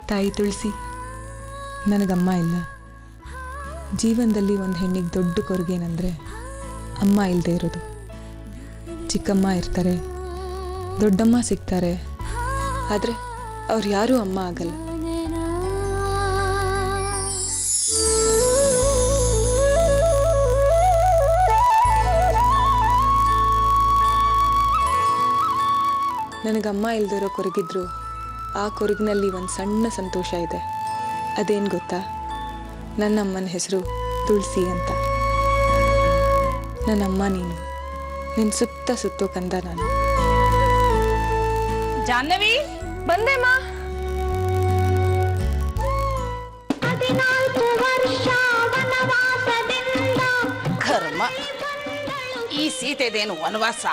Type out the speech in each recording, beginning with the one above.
ತಾಯಿ ತುಳಸಿ, ನನಗಮ್ಮ ಇಲ್ಲ. ಜೀವನದಲ್ಲಿ ಒಂದು ಹೆಣ್ಣಿಗೆ ದೊಡ್ಡ ಕೊರಗೇನೆಂದರೆ ಅಮ್ಮ ಇಲ್ಲದೆ ಇರೋದು. ಚಿಕ್ಕಮ್ಮ ಇರ್ತಾರೆ, ದೊಡ್ಡಮ್ಮ ಸಿಗ್ತಾರೆ, ಆದರೆ ಅವ್ರು ಯಾರೂ ಅಮ್ಮ ಆಗಲ್ಲ. ನನಗಮ್ಮ ಇಲ್ಲದೆ ಇರೋ ಕೊರಗಿದ್ರು ಆ ಕೊರಗಿನಲ್ಲಿ ಒಂದು ಸಣ್ಣ ಸಂತೋಷ ಇದೆ. ಅದೇನು ಗೊತ್ತಾ? ನನ್ನಮ್ಮನ ಹೆಸರು ತುಳಸಿ ಅಂತ. ನನ್ನಮ್ಮ ನೀನು, ನಿನ್ನ ಸುತ್ತ ಸುತ್ತೋ ಕಂದ ನಾನು. ಜಾಹ್ನವಿ, ಬಂದೆಮ್ಮ. 14 ವರ್ಷ ವನವಾಸದಿಂದ. ಕರ್ಮ, ಈ ಸೀತೆದೇನು ವನವಾಸ?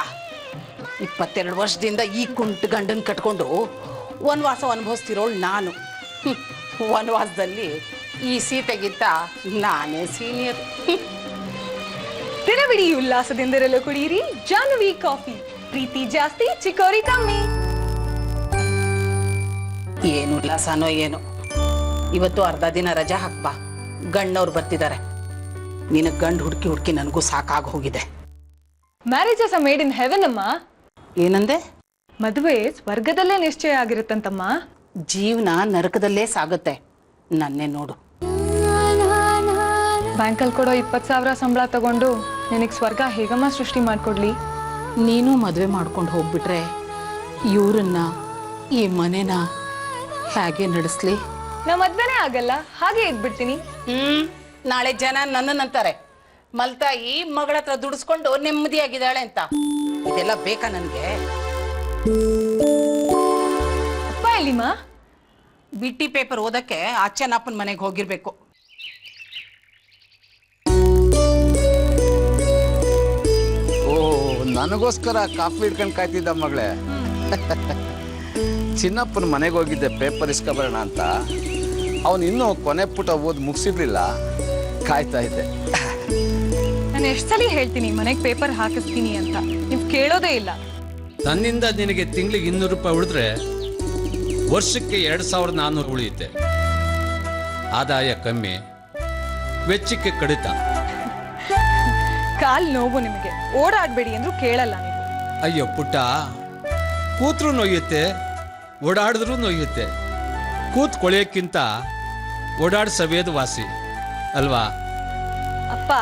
22 ವರ್ಷದಿಂದ ಈ ಕುಂಟು ಗಂಡನ್ ಕಟ್ಕೊಂಡು ವನವಾಸ ಅನುಭವಿಸ್ತಿರೋಳು ನಾನು. ವನವಾಸದಲ್ಲಿ ಈ ಸೀತೆಗಿಂತ ನಾನೇ ಸೀನಿಯರ್. ದಿನವಿಡೀ ಉಲ್ಲಾಸದಿಂದಿರಲು ಕುಡಿಯಿರಿ ಜಾಹ್ನವಿ ಕಾಫಿ. ಪ್ರೀತಿ ಜಾಸ್ತಿ, ಚಿಕೋರಿ ಕಮ್ಮಿ. ಏನು ಉಲ್ಲಾಸನೋ ಏನು. ಇವತ್ತು ಅರ್ಧ ದಿನ ರಜಾ ಹಾಕ್ಬಾ, ಗಂಡವ್ರು ಬರ್ತಿದ್ದಾರೆ. ನಿನಗೆ ಗಂಡು ಹುಡುಕಿ ಹುಡುಕಿ ನನಗೂ ಸಾಕಾಗಿ ಹೋಗಿದೆ. Marriage as a made in heaven ಅಮ್ಮ. ಏನಂದೆ? ಮದುವೆ ಸ್ವರ್ಗದಲ್ಲೇ ನಿಶ್ಚಯ ಆಗಿರುತ್ತಂತಮ್ಮ. ಜೀವನ ನರಕದಲ್ಲೇ ಸಾಗುತ್ತೆ. ನನ್ನೇ ನೋಡು. ಬ್ಯಾಂಕಲ್ಲಿ ಕೊಡೋ 20,000 ಸಂಬಳ ತಗೊಂಡು ನಿನಗೆ ಸ್ವರ್ಗ ಹೇಗಮ್ಮ ಸೃಷ್ಟಿ ಮಾಡ್ಕೊಡ್ಲಿ? ನೀನು ಮದುವೆ ಮಾಡ್ಕೊಂಡು ಹೋಗ್ಬಿಟ್ರೆ ಇವ್ರನ್ನ, ಈ ಮನೆನ ಹೇಗೆ ನಡೆಸ್ಲಿ? ನಾ ಮದ್ವೆನೇ ಆಗಲ್ಲ, ಹಾಗೆ ಇದ್ಬಿಡ್ತೀನಿ. ನಾಳೆ ಜನ ನನ್ನಂತಾರೆ, ಮಲ್ತಾಯಿ ಮಗಳ ಹತ್ರ ದುಡಿಸ್ಕೊಂಡು ನೆಮ್ಮದಿಯಾಗಿದ್ದಾಳೆ ಅಂತ. ಇದೆಲ್ಲ ಬೇಕಾ ನನ್ಗೆ? ಅಪ್ಪ ಎಲ್ಲಿಮಾ? ಬಿಟ್ಟಿ ಪೇಪರ್ ಓದಕ್ಕೆ ಅಚ್ಚನಪ್ಪನ ಮನೆಗೆ ಹೋಗಿರ್ಬೇಕು. ಓ, ನನಗೋಸ್ಕರ ಕಾಫಿ ಹಿಡ್ಕೊಂಡು ಕಾಯ್ತಿದ್ದ ಮಗಳೇ. ಚಿನ್ನಪ್ಪನ ಮನೆಗೆ ಹೋಗಿದ್ದೆ ಪೇಪರ್ ಇಸ್ಕೊಬರೋಣ ಅಂತ. ಅವನು ಇನ್ನೂ ಕೊನೆ ಪುಟ ಓದಿ ಮುಗಿಸಿರ್ಲಿಲ್ಲ, ಕಾಯ್ತಾ ಇದ್ದೆ. ನಾನು ಎಷ್ಟು ಸಲ ಹೇಳ್ತೀನಿ ಮನೆಗೆ ಪೇಪರ್ ಹಾಕಿಸ್ತೀನಿ ಅಂತ, ನೀವು ಕೇಳೋದೇ ಇಲ್ಲ. ನನ್ನಿಂದ ನಿನಗೆ ತಿಂಗಳಿಗೆ 200 ರೂಪಾಯಿ ಉಳಿದ್ರೆ ವರ್ಷಕ್ಕೆ 2,400 ಉಳಿಯುತ್ತೆ. ಆದಾಯ ಕಮ್ಮಿ, ವೆಚ್ಚಕ್ಕೆ ಕಡಿತ. ಕಾಲ್ ನೋವು ನಿಮಗೆ, ಓಡಾಡ್ಬೇಡಿ ಅಂದ್ರೂ ಕೇಳಲ್ಲ ನೀವು. ಅಯ್ಯೋ ಪುಟ್ಟ, ಕೂತ್ರು ನೋಯುತ್ತೆ, ಓಡಾಡಿದ್ರೂ ನೋಯುತ್ತೆ. ಕೂತ್ ಕೊಳೆಯಕ್ಕಿಂತ ಓಡಾಡ್ ಸವೇದ ವಾಸಿ ಅಲ್ವಾ? ಅಪ್ಪ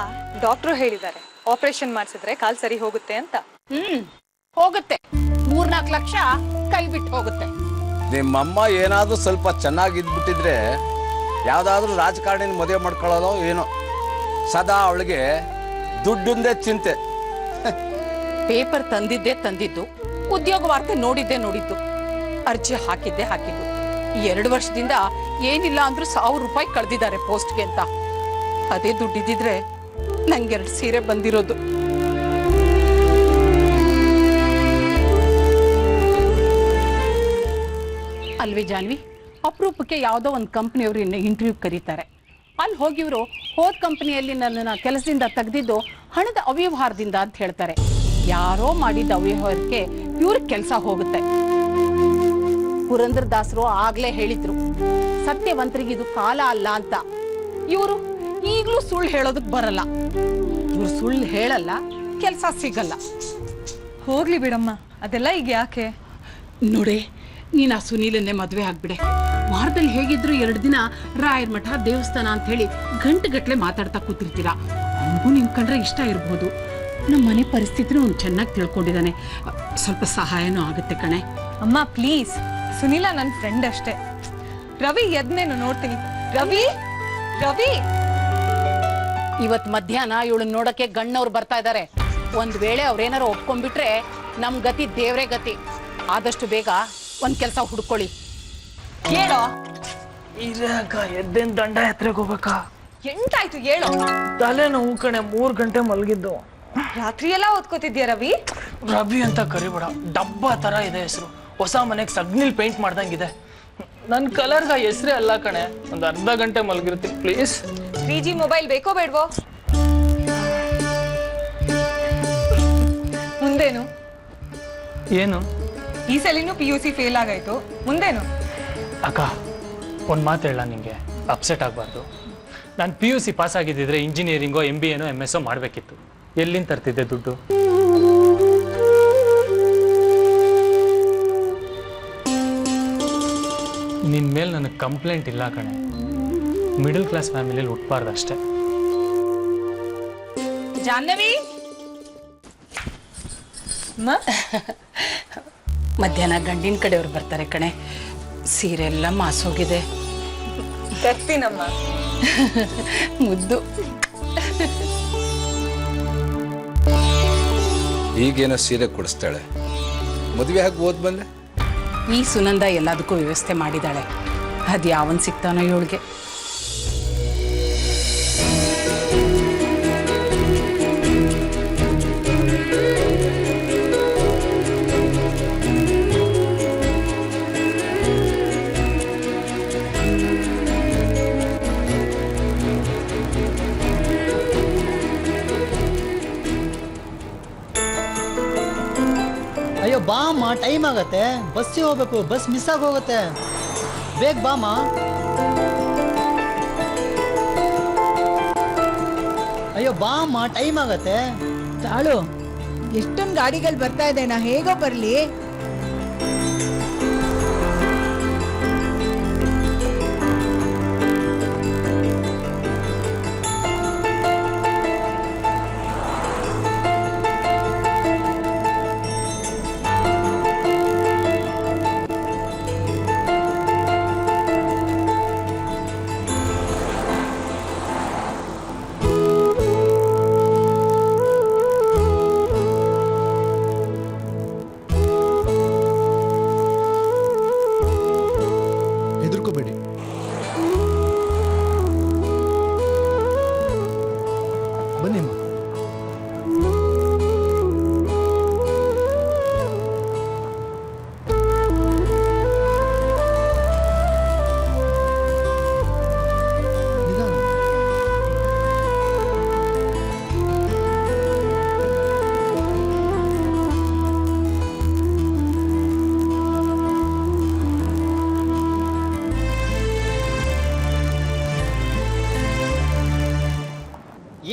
ಡಾಕ್ಟ್ರು ಹೇಳಿದ್ದಾರೆ ಆಪರೇಷನ್ ಮಾಡಿಸಿದ್ರೆ ಕಾಲ್ ಸರಿ ಹೋಗುತ್ತೆ ಅಂತ. ಹೋಗುತ್ತೆ. 3-4 ಲಕ್ಷ ಕೈ ಬಿಟ್ಟು ಹೋಗುತ್ತೆ. ನಿಮ್ಮಮ್ಮ ಏನಾದರೂ ಸ್ವಲ್ಪ ಚೆನ್ನಾಗಿದ್ಬಿಟ್ಟಿದ್ರೆ ಯಾವುದಾದ್ರೂ ರಾಜಕಾರಣಿನ ಮದುವೆ ಮಾಡ್ಕೊಳ್ಳೋದೋ ಏನೋ. ಸದಾ ಅವಳಿಗೆ ದುಡ್ಡಿಂದೇ ಚಿಂತೆ. ಪೇಪರ್ ತಂದಿದ್ದು, ಉದ್ಯೋಗ ವಾರ್ತೆ ನೋಡಿದ್ದು, ಅರ್ಜಿ ಹಾಕಿದ್ದು. ಈ 2 ವರ್ಷದಿಂದ ಏನಿಲ್ಲ ಅಂದ್ರೂ 1000 ರೂಪಾಯಿ ಕಳೆದಿದ್ದಾರೆ ಪೋಸ್ಟ್ಗೆ ಅಂತ. ಅದೇ ದುಡ್ಡಿದ್ದಿದ್ರೆ ನಂಗೆ 2 ಸೀರೆ ಬಂದಿರೋದು. ಅಲ್ವೇ ಜಾನ್ವಿ, ಅಪರೂಪಕ್ಕೆ ಯಾವುದೋ ಒಂದು ಕಂಪ್ನಿಯವರು ಇಂಟರ್ವ್ಯೂ ಕರೀತಾರೆ. ಅಲ್ಲಿ ಹೋಗಿವರು ಹೋದ ಕಂಪನಿಯಲ್ಲಿ ನನ್ನನ್ನು ಕೆಲಸದಿಂದ ತೆಗೆದಿದ್ದು ಹಣದ ಅವ್ಯವಹಾರದಿಂದ ಅಂತ ಹೇಳ್ತಾರೆ. ಯಾರೋ ಮಾಡಿದ ಅವ್ಯವಹಾರಕ್ಕೆ ಇವ್ರಿಗೆ ಕೆಲಸ ಹೋಗುತ್ತೆ. ಪುರಂದರದಾಸರು ಆಗ್ಲೇ ಹೇಳಿದ್ರು, ಸತ್ಯವಂತರಿಗೆ ಇದು ಕಾಲ ಅಲ್ಲ ಅಂತ. ಇವರು ಈಗಲೂ ಸುಳ್ಳು ಹೇಳೋದಕ್ಕೆ ಬರಲ್ಲ. ಇವ್ರು ಸುಳ್ಳು ಹೇಳಲ್ಲ, ಕೆಲಸ ಸಿಗಲ್ಲ. ಹೋಗ್ಲಿ ಬಿಡಮ್ಮ, ಅದೆಲ್ಲ ಈಗ ಯಾಕೆ? ನೋಡಿ, ನೀನು ಆ ಸುನೀಲನ್ನೇ ಮದುವೆ ಆಗ್ಬಿಡೆ. ವಾರದಲ್ಲಿ ಹೇಗಿದ್ರು 2 ದಿನ ರಾಯರ ಮಠ, ದೇವಸ್ಥಾನ ಅಂತ ಹೇಳಿ ಗಂಟೆಗಟ್ಟಲೆ ಮಾತಾಡ್ತಾ ಕೂತಿರ್ತೀರಾ. ಅವನಿಗೂ ನಿನ್ ಕಂಡ್ರೆ ಇಷ್ಟ ಇರ್ಬೋದು. ನಮ್ಮ ಮನೆ ಪರಿಸ್ಥಿತಿನೂ ಅವ್ನು ಚೆನ್ನಾಗಿ ತಿಳ್ಕೊಂಡಿದ್ದಾನೆ. ಸ್ವಲ್ಪ ಸಹಾಯನೂ ಆಗುತ್ತೆ ಕಣೆ. ಅಮ್ಮ ಪ್ಲೀಸ್, ಸುನೀಲ ನನ್ನ ಫ್ರೆಂಡ್ ಅಷ್ಟೇ. ರವಿ ಎದ್ನೇನು ನೋಡ್ತೀನಿ. ರವಿ ರವಿ ಇವತ್ ಮಧ್ಯಾಹ್ನ ಇವಳನ್ನ ನೋಡಕ್ಕೆ ಗಣ್ಣವ್ರು ಬರ್ತಾ ಇದ್ದಾರೆ. ಒಂದ್ ವೇಳೆ ಅವ್ರೇನಾರು ಒಪ್ಕೊಂಡ್ಬಿಟ್ರೆ ನಮ್ ಗತಿ ದೇವ್ರೇ ಗತಿ. ಆದಷ್ಟು ಬೇಗ ಒಂದ್ ಕೆಲಸ ಹುಡ್ಕೊಳ್ಳಿ. ಹೇಳೋ. ಇರಾಗ ಎದ್ದೇನ್ ದಂಡ ಯಾತ್ರೆಗೆ ಹೋಗ್ಬೇಕಾ? ಎಂಟಾಯ್ತು ಹೇಳೋ. ತಲೆ ನೋವು ಕಣೆ, 3 ಗಂಟೆ ಮಲಗಿದ್ದು. ರಾತ್ರಿ ಎಲ್ಲ ಓದ್ಕೋತಿದ್ಯಾ ರವಿ? ರವಿ ಅಂತ ಕರಿಬೇಡ, ಡಬ್ಬ ತರ ಇದೆ ಹೆಸರು. ಹೊಸ ಮನೆಗೆ ಸಗ್ನಿಲ್ ಪೇಂಟ್ ಮಾಡ್ದಂಗಿದೆ. ನನ್ ಕಲರ್ಗ ಹೆಸರೇ ಅಲ್ಲ ಕಣೆ. ಒಂದ್ ಅರ್ಧ ಗಂಟೆ ಮಲಗಿರ್ತೀನಿ ಪ್ಲೀಸ್. 3G ಮೊಬೈಲ್ ಬೇಕೋ ಬೇಡ್ವೋ? ಮುಂದೇನು? ಏನು? ಈ ಸಲಿನೂ PUC ಫೇಲ್ ಆಗಾಯ್ತು, ಮುಂದೇನು? ಅಕ್ಕ, ಒಂದ್ ಮಾತು ಹೇಳ, ನಿಂಗೆ ಅಪ್ಸೆಟ್ ಆಗ್ಬಾರ್ದು. ನಾನು PUC ಪಾಸ್ ಆಗಿದ್ದಿದ್ರೆ ಇಂಜಿನಿಯರಿಂಗೋ MBAನೋ MSO ಮಾಡ್ಬೇಕಿತ್ತು. ಎಲ್ಲಿಂದ ತರ್ತಿದ್ದೆ ದುಡ್ಡು? ನಿನ್ ಮೇಲೆ ನನಗೆ ಕಂಪ್ಲೇಂಟ್ ಇಲ್ಲ ಕಣೆ. ಮಿಡಲ್ ಕ್ಲಾಸ್ ಫ್ಯಾಮಿಲಿಯಲ್ಲಿ ಹುಟ್ಟಬಾರ್ದು ಅಷ್ಟೇ. ಜಾಹ್ನವಿ ಮಧ್ಯಾಹ್ನ ಗಂಡಿನ ಕಡೆಯವ್ರು ಬರ್ತಾರೆ ಕಣೆ. ಸೀರೆ ಎಲ್ಲ ಮಾಸೋಗಿದೆ. ತರ್ತೀನಮ್ಮ. ಮುದ್ದು. ಈಗೇನೋ ಸೀರೆ ಕೊಡಿಸ್ತಾಳೆ, ಮದುವೆ ಆಗಿ ಓದ್ ಬಂದೆ. ಈ ಸುನಂದ ಎಲ್ಲದಕ್ಕೂ ವ್ಯವಸ್ಥೆ ಮಾಡಿದಾಳೆ. ಅದು ಯಾವನ್ ಸಿಗ್ತಾನೋ ಇವಳಿಗೆ. ಅಯ್ಯೋ ಬಾ ಅಮ್ಮ, ಟೈಮ್ ಆಗತ್ತೆ. ಬಸ್ಸಿಗೆ ಹೋಗ್ಬೇಕು, ಬಸ್ ಮಿಸ್ ಆಗಿ ಹೋಗುತ್ತೆ. ಬೇಗ ಬಾಮ್ಮ. ಅಯ್ಯೋ ಬಾ ಅಮ್ಮ, ಟೈಮ್ ಆಗತ್ತೆ. ತಾಳು, ಎಷ್ಟೊಂದು ಗಾಡಿಗಳು ಬರ್ತಾ ಇದೆ, ನಾ ಹೇಗೋ ಬರ್ಲಿ? ಹೆದರ್ಕೋಬೇಡಿ. ಬನ್ನಿಮ್ಮ. ನಿಧಾನ.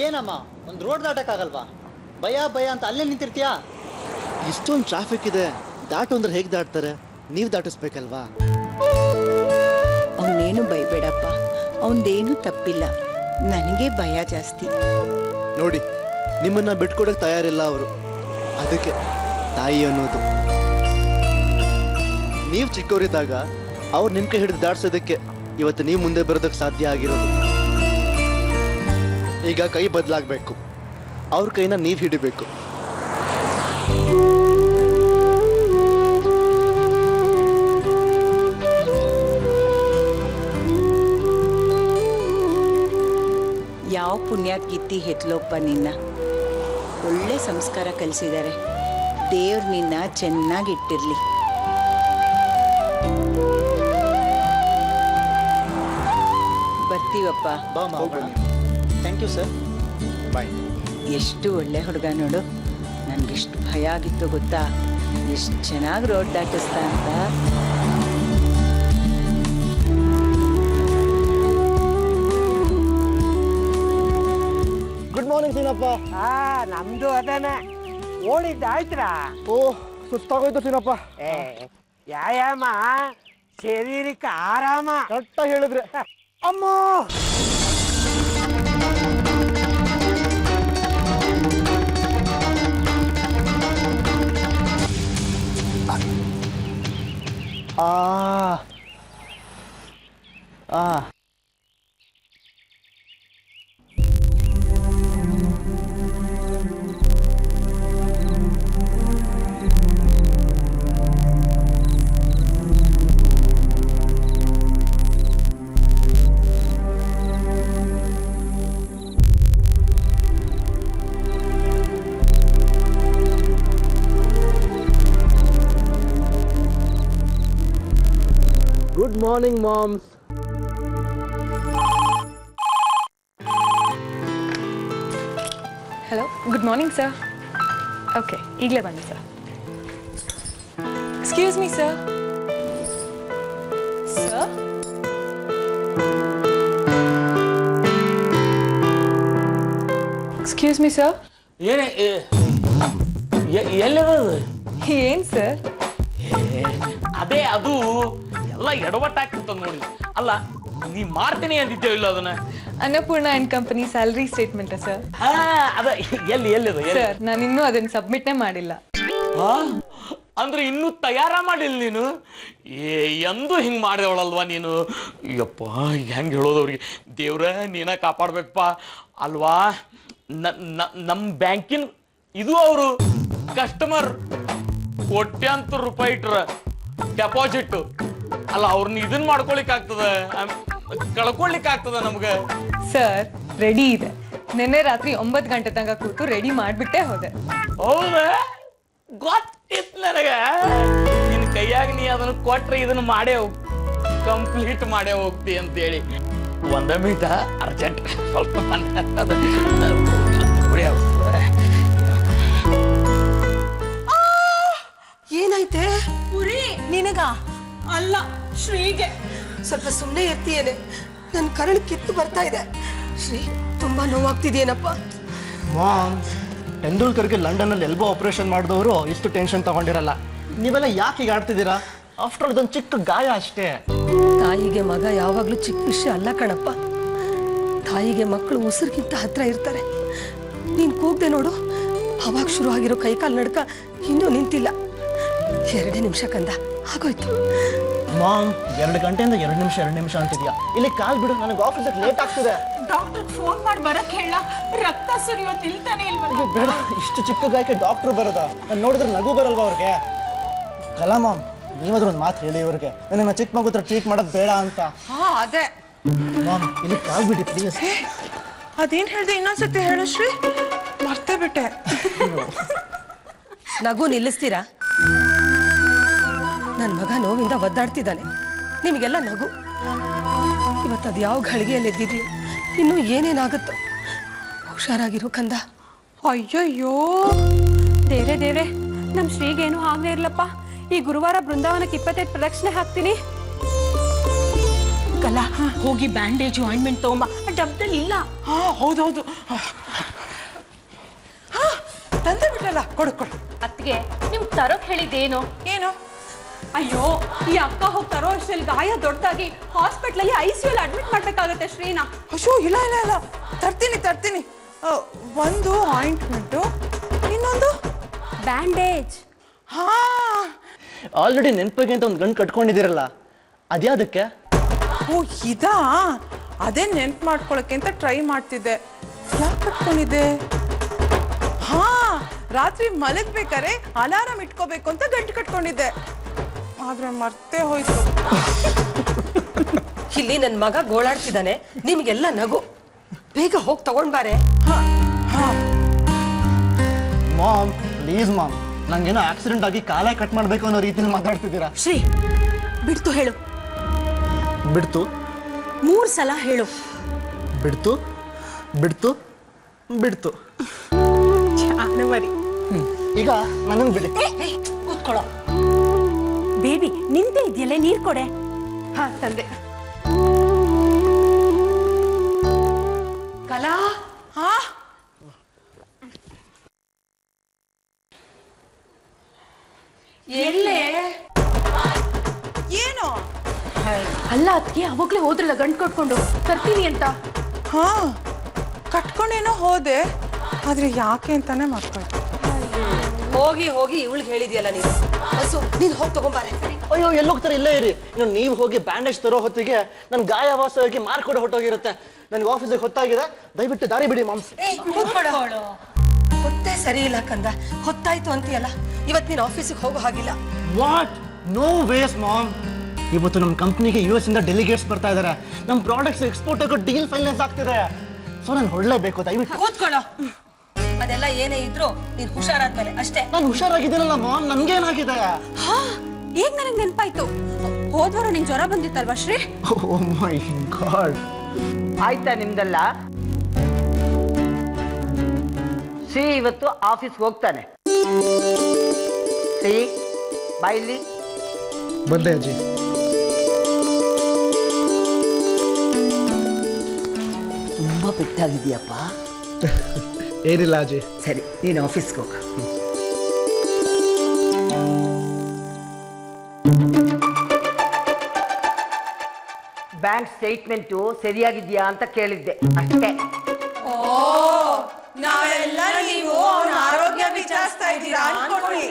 ಏನಮ್ಮ, ಒಂದು ರೋಡ್ ದಾಟಕ್ಕಾಗಲ್ವಾ? ಭಯ ಭಯ ಅಂತ ಅಲ್ಲೇ ನಿಂತಿರ್ತೀಯಾ? ಇಷ್ಟೊಂದು ಟ್ರಾಫಿಕ್ ಇದೆ, ದಾಟು ಅಂದ್ರೆ ಹೇಗೆ ದಾಟ್ತಾರೆ? ನೀವು ದಾಟಿಸ್ಬೇಕಲ್ವಾ? ಅವನೇನು ಬೈಬೇಡಪ್ಪ, ಅವನದೇನು ತಪ್ಪಿಲ್ಲ. ನನಗೆ ಭಯ ಜಾಸ್ತಿ. ನೋಡಿ, ನಿಮ್ಮನ್ನ ಬಿಟ್ಕೊಡಕ್ ತಯಾರಿಲ್ಲ ಅವರು. ಅದಕ್ಕೆ ತಾಯಿ ಅನ್ನೋದು. ನೀವು ಚಿಕ್ಕವರಿದ್ದಾಗ ಅವ್ರು ನಿಮ್ಮ ಕೈ ಹಿಡಿದು ದಾಟ್ಸೋದಕ್ಕೆ ಇವತ್ತು ನೀವು ಮುಂದೆ ಬರೋದಕ್ಕೆ ಸಾಧ್ಯ ಆಗಿರೋದು. ಈಗ ಕೈ ಬದಲಾಗಬೇಕು, ಅವ್ರ ಕೈನ ನೀವು ಹಿಡಿಬೇಕು. ಯಾವ ಪುಣ್ಯಾತ್ಗಿತ್ತಿ ಹೆತ್ಲೋಪ್ಪ ನಿನ್ನ. ಒಳ್ಳೆ ಸಂಸ್ಕಾರ ಕಲಿಸಿದ್ದಾರೆ. ದೇವ್ರು ನಿನ್ನ ಚೆನ್ನಾಗಿಟ್ಟಿರ್ಲಿ. ಬರ್ತೀವಪ್ಪ. ಬಾ ಹೋಗೋಣ. Thank you sir. ಬಾಯ್. ಎಷ್ಟು ಒಳ್ಳೆ ಹುಡುಗ ನೋಡು. ನನಗೆಷ್ಟು ಭಯ ಆಗಿತ್ತು ಗೊತ್ತಾ, ಎಷ್ಟು ಚೆನ್ನಾಗಿ ರೋಡ್ ದಾಟಿಸ್ತಾ ಅಂತ. Good morning Seenappa. ನಮ್ದು ಅದೇನೆ. ಓಡಿದ್ದಾಯ್ತ್ರಾ? ಓ, ಸುಸ್ತಾಗೋಯ್ತು ಸೀನಪ್ಪ. ವ್ಯಾಯಾಮ ಶರೀರಕ್ಕೆ ಆರಾಮ. ಕರೆಕ್ಟಾಗಿ ಹೇಳಿದ್ರೆ. ಅಮ್ಮ good morning moms. Hello, good morning sir. Okay, ಈಗಲೇ ಬನ್ನಿ sir. Excuse me sir. Sir, excuse me sir. ಏನೇ ಎಲ್ಲಿರೋದು? ಏನು ಸರ್? ಅದೇ ಅದು ಎಲ್ಲ ಎಡವಟ್ಟಾಗ್ತಿತ್ತ ನೋಡಿ. ಅಲ್ಲ, ನೀ ಮಾಡ್ತೀನಿ ಅಂದಿದ್ದೇವೆ ಇಲ್ಲ ಅದನ್ನ? ಅನ್ನಪೂರ್ಣ ಆ್ಯಂಡ್ ಕಂಪನಿ ಸ್ಯಾಲರಿ ಸ್ಟೇಟ್ಮೆಂಟಾ ಸರ್? ಅದ ಎಲ್ಲಿದು ಸರ್, ನಾನು ಇನ್ನೂ ಅದನ್ನು ಸಬ್ಮಿಟ್ನೇ ಮಾಡಿಲ್ಲ. ಅಂದ್ರೆ ಇನ್ನೂ ತಯಾರ ಮಾಡಿಲ್ಲ ನೀನು? ಎಂದು ಹಿಂಗ್ ಮಾಡಿದವಳಲ್ವಾ ನೀನು? ಯಪ್ಪ, ಹೆಂಗ್ ಹೇಳೋದವ್ರಿಗೆ? ದೇವ್ರ ನೀನ ಕಾಪಾಡ್ಬೇಕಪ್ಪ ಅಲ್ವಾ. ನಮ್ಮ ಬ್ಯಾಂಕಿನ ಇದು ಅವರು ಕಸ್ಟಮರ್ ಕೋಟ್ಯಾಂತರ ರೂಪಾಯಿ ಇಟ್ರ ಡೆಪಾಸಿಟ್. ಅಲ್ಲ, ಅವ್ರನ್ನ ಇದನ್ನ ಮಾಡ್ಕೊಳಿಕ್ ಆಗ್ತದ, ಕಳ್ಕೊಳ್ಲಿಕ್ ಆಗ್ತದ ನಮ್ಗೆ? ಸರ್, ರೆಡಿ ಇದೆ. ನಿನ್ನೆ ರಾತ್ರಿ 9 ಗಂಟೆ ತನಕ ಕೂತು ರೆಡಿ ಮಾಡಿಬಿಟ್ಟೆ ಹೋದೆ. ಹೌದಾ? ಗೊತ್ತಿತ್ತು ನನಗೆ. ನಿನ್ನ ಕೈಯಾಗ ನೀ ಅದನ್ನು ಕೊಟ್ರೆ ಇದನ್ನು ಮಾಡೇ ಕಂಪ್ಲೀಟ್ ಮಾಡೇ ಹೋಗ್ತಿ ಅಂತೇಳಿ. ಒಂದ ಮಿನಿಟ, ಅರ್ಜೆಂಟ್ ಸ್ವಲ್ಪ ಏನಾಯ್ತೆ? ಪುರಿ ನಿನಗ ಅಲ್ಲ, ಶ್ರೀಗೆ. ಸ್ವಲ್ಪ ಸುಮ್ಮನೆ ಇರ್ತೀಯೇನೆ? ನನ್ನ ಕರಳು ಕಿತ್ತು ಬರ್ತಾ ಇದೆ. ಶ್ರೀ, ತುಂಬಾ ನೋವಾಗ್ತಿದೆಯೇನಪ್ಪ? ಮಾಮ್, ತೆಂಡೂಲ್ಕರ್ಗೆ ಲಂಡನ್ನಲ್ಲಿ ಎಲ್ಬೋ ಆಪರೇಷನ್ ಮಾಡಿದವರು ಇಷ್ಟು ಟೆನ್ಷನ್ ತಗೊಂಡಿರಲ್ಲ. ನೀವೆಲ್ಲ ಯಾಕೆ ಈಗ ಆಡ್ತಿದ್ದೀರಾ? ಆಫ್ಟರ್ ಆಲ್ ಇದೊಂದು ಚಿಕ್ಕ ಗಾಯ ಅಷ್ಟೇ. ತಾಯಿಗೆ ಮಗ ಯಾವಾಗಲೂ ಚಿಕ್ಕ ವಿಷಯ ಅಲ್ಲ ಕಣಪ್ಪ. ತಾಯಿಗೆ ಮಕ್ಕಳು ಉಸಿರಿಗಿಂತ ಹತ್ರ ಇರ್ತಾರೆ. ನೀನು ಕೂಗ್ದೆ ನೋಡು, ಅವಾಗ ಶುರು ಆಗಿರೋ ಕೈಕಾಲು ನಡ್ಕ ಇನ್ನೂ ನಿಂತಿಲ್ಲ. 2 ನಿಮಿಷ ಕಂದ, ಆಗೋಯ್ತು. ಮಾಮ್, 2 ಗಂಟೆಯಿಂದ 2 ನಿಮಿಷ ಅಂತಿದ್ಯಾ? ಇಲ್ಲಿ ಕಾಲ್ ಬಿಡು, ನನಗೆ ಆಫೀಸಿಗೆ ಲೇಟ್ ಆಗ್ತಿದೆ. ಡಾಕ್ಟರ್ ಫೋನ್ ಮಾಡಿ ಬರಕ್ ಹೇಳ. ರಕ್ತ ಸುರಿಯೋ ನಿಲ್ತಾನೆ ಇಲ್ವಲ್ಲ. ಬೇಡ, ಇಷ್ಟು ಚಿಕ್ಕ ಗಾಯಕ್ಕೆ ಡಾಕ್ಟ್ರು ಬರೋದಾ? ನಾನು ನೋಡಿದ್ರೆ ನಗು ಬರಲ್ವಾ ಅವ್ರಿಗೆ? ಅಲ್ಲ ಮಾಮ್, ನೀವಾದ್ರೂ ಒಂದು ಮಾತು ಹೇಳಿ ಇವ್ರಿಗೆ, ನನ್ನ ಚಿಕ್ಕ ಮಗು ಹತ್ರ ಟ್ರೀಟ್ ಮಾಡೋದು ಬೇಡ ಅಂತ. ಅದೇ ಮಾಮ್, ಇಲ್ಲಿ ಕಾಲ್ ಬಿಡಿ ಪ್ಲೀಸ್. ಅದೇನ್ ಹೇಳ್ದೆ? ಇನ್ನೊಂದ್ಸತಿ ಹೇಳು ಶ್ರೀ. ಮರ್ತೇ ಬಿಟ್ಟೆ. ನಗು ನಿಲ್ಲಿಸ್ತೀರಾ? ನನ್ನ ಮಗ ನೋವಿಂದ ಒದ್ದಾಡ್ತಿದ್ದಾನೆ, ನಿಮಗೆಲ್ಲ ನಗು. ಇವತ್ತು ಅದು ಯಾವ ಘಳಿಗೆಯಲ್ಲಿ ಎದ್ದಿದೆಯೋ, ಇನ್ನೂ ಏನೇನಾಗುತ್ತೋ. ಹುಷಾರಾಗಿರೋ ಕಂದ. ಅಯ್ಯಯ್ಯೋ ದೇವ್ರೆ, ನಮ್ ಶ್ರೀಗೇನು ಆಗದೆ ಇರ್ಲಪ್ಪ. ಈ ಗುರುವಾರ ಬೃಂದಾವನಕ್ಕೆ 25 ಪ್ರದಕ್ಷಿಣೆ ಹಾಕ್ತೀನಿ. ಕಲಾ, ಹೋಗಿ ಬ್ಯಾಂಡೇಜು ಆಯಿಂಟ್ಮೆಂಟ್ ತಗೊಂಬ. ಡಬ್ದಲ್ಲಿ ಇಲ್ಲ. ಹೌದೌದು, ತಂದೆ ಬಿಟ್ಟಲ್ಲ. ಕೊಡು ಕೊಡು. ಅತ್ತಿಗೆ, ನಿಮ್ ತರೋಕ್ ಹೇಳಿದ್ದೇನು? ಏನು? ಅಯ್ಯೋ, ಈ ಅಕ್ಕ ಹೋಗಿ ತರೋ ಅಷ್ಟರಲ್ಲಿ ಗಾಯ ದೊಡ್ಡದಾಗಿ ಹಾಸ್ಪಿಟ್ಲಲ್ಲಿ ICU ಅಡ್ಮಿಟ್ ಮಾಡ್ಬೇಕಾಗತ್ತೆ ಶ್ರೀನಾ. ಅಶೋ, ಇಲ್ಲ ಇಲ್ಲ ಇಲ್ಲ, ತರ್ತೀನಿ. ಒಂದು ಆಯಿಂಟ್ಮೆಂಟು, ಇನ್ನೊಂದು ಬ್ಯಾಂಡೇಜ್. ಹಾ, ಆಲ್ರೆಡಿ ನೆನಪಿಗೆ ಅಂತ ಒಂದು ಗಂಟು ಕಟ್ಕೊಂಡಿದ್ದೀರಲ್ಲ ಅದ್ಯಾದಕ್ಕೆ? ಓ ಇದಾ? ಅದೇ ನೆನ್ಪು ಮಾಡ್ಕೊಳಕ್ಕೆ ಅಂತ ಟ್ರೈ ಮಾಡ್ತಿದ್ದೆ. ಯಾಕೆ ಕಟ್ಕೊಂಡಿದ್ದೆ? ಹಾ, ರಾತ್ರಿ ಮಲಗ್ಬೇಕಾರೆ ಅಲಾರಾಮ್ ಇಟ್ಕೋಬೇಕು ಅಂತ ಗಂಟು ಕಟ್ಕೊಂಡಿದ್ದೆ. ಆದ್ರೆ ಮರ್ತೇ ಹೋಯ್ತು. ಇಲ್ಲಿ ನನ್ನ ಮಗ ಗೋಳಾಡ್ತಿದ್ದಾನೆ, ನಿಮ್ಗೆಲ್ಲ ನಗು. ಬೇಗ ಹೋಗಿ ತಗೊಂಡ್ ಬಾರೆ. ಮಾಮ್ ಪ್ಲೀಸ್ ಮಾಮ್, ನಂಗೇನೋ ಆಕ್ಸಿಡೆಂಟ್ ಆಗಿ ಕಾಲೇ ಕಟ್ ಮಾಡಬೇಕು ಅನ್ನೋ ರೀತಿಯಲ್ಲಿ ಮಾತಾಡ್ತಿದ್ದೀರಾ. ಶ್ರೀ, ಬಿಡ್ತು ಹೇಳು. ಬಿಡ್ತು 3 ಸಲ ಹೇಳು. ಬಿಡ್ತು ಬಿಡ್ತು ಬಿಡ್ತು. ಈಗ ನನಗೆ ಬಿಡಿ. ಕೂತ್ಕೊಳ್ಳೋ. ಬೇಬಿ ನಿಂತೆ ಇದೆಯಲ್ಲ, ನೀರ್ ಕೊಡೆ. ಹಾ ತಂದೆ. ಕಲಾ, ಹಾ, ಎಲ್ಲೇ? ಏನು? ಅಲ್ಲ ಅದಕ್ಕೆ ಅವಾಗ್ಲೇ ಹೋದ್ರಲ್ಲ ಗಂಟು ಕಟ್ಕೊಂಡು ತರ್ತೀನಿ ಅಂತ. ಹಾ, ಕಟ್ಕೊಂಡೇನೋ ಹೋದೆ, ಆದ್ರೆ ಯಾಕೆ ಅಂತಾನೆ ಮರ್ತೋಯ್ತು. ಹೋಗಿ ಹೋಗಿ ಇವಳಿಗೆ ಹೇಳಿದ್ಯಲ್ಲ ನೀನು. ಬಸ್ಸು, ನೀನು ಹೋಗಿ ತಗೊಂಬಾರೆ. ಅಯ್ಯೋ ಎಲ್ಲೋಗ್ತಾರೆ, ಇಲ್ಲೇ ಇರಿ. ಇನ್ನು ನೀವು ಹೋಗಿ ಬ್ಯಾಂಡೇಜ್ ತರೋ ಹೊತ್ತಿಗೆ ನನ್ ಗಾಯ ವಾಸವಾಗಿ ಮಾರ್ಕ್ ಕೂಡ ಹೊಟ್ಟೋಗಿರುತ್ತೆ. ನನ್ಗೆ ಆಫೀಸಿಗೆ ಹೊತ್ತಾಗಿದೆ, ದಯವಿಟ್ಟು ದಾರಿ ಬಿಡಿ ಮಾಮ್ಸ್. ಹೊತ್ತೇ ಸರಿ ಇಲ್ಲ ಕಂದ. ಹೊತ್ತಾಯ್ತು ಅಂತೀಯಲ್ಲ, ಇವತ್ತು ನೀನು ಆಫೀಸಿಗೆ ಹೋಗೋ ಹಾಗಿಲ್ಲ. ವಾಟ್? No ways ma'am. ಇವತ್ತು ನಮ್ಮ ಕಂಪ್ನಿಗೆ US ಇಂದ ಡೆಲಿಗೇಟ್ಸ್ ಬರ್ತಾ ಇದಾರೆ. ನಮ್ಮ ಪ್ರಾಡಕ್ಟ್ಸ್ ಎಕ್ಸ್ಪೋರ್ಟ್ ಆಗೋ ಡೀಲ್ ಫೈನಾನ್ಸ್ ಆಗ್ತಿದೆ. ಸೊ ನಾನು ಹೊರಡಲೇಬೇಕು, ದಯವಿಟ್ಟು ಕೂತ್ಕೊಳ್ಳೋ. ಅದೆಲ್ಲ ಏನೇ ಇದ್ರು ನೀನು ಹುಷಾರಾದ್ಮೇಲೆ ಅಷ್ಟೇ. ನಾನು ಹುಷಾರಾಗಿದ್ದೀನಲ್ಲ ಮಾಮ್, ನನ್ಗೇನಾಗಿದೆ? ಹಾ, ಈಗ ನನಗೆ ನೆನಪಾಯ್ತು. ಹೋದ್ವಾರ ನಿನ್ ಜ್ವರ ಬಂದಿತ್ತಲ್ವಾ ಶ್ರೀ? ಓ ಮೈ ಗಾಡ್. ಆಯ್ತಾ ನಿಮ್ದೆಲ್ಲ? ಶ್ರೀ ಇವತ್ತು ಆಫೀಸ್ಗೆ ಹೋಗ್ತಾನೆ. ಶ್ರೀ ಬಾಯಿಲಿ ಬಂದೆ ಅಜ್ಜಿ. ತುಂಬಾ ಪೆಟ್ಟಾಗಿದೆಯಪ್ಪ. ಏನಿಲ್ಲ ಅಜ್ಜಿ. ಸರಿ, ನೀನು ಆಫೀಸ್ಗೆ ಹೋಗ. ಬ್ಯಾಂಕ್ ಸ್ಟೇಟ್ಮೆಂಟು ಸರಿಯಾಗಿದ್ಯಾ ಅಂತ ಕೇಳಿದ್ದೆ ಅಷ್ಟೇ. ಓ, ನಾವೆಲ್ಲ ನೀವು ಅವನ ಆರೋಗ್ಯ ವಿಚಾರಿಸ್ತಾ ಇದ್ದೀರಾ ಅನ್ಕೊಂಡ್ರಿ.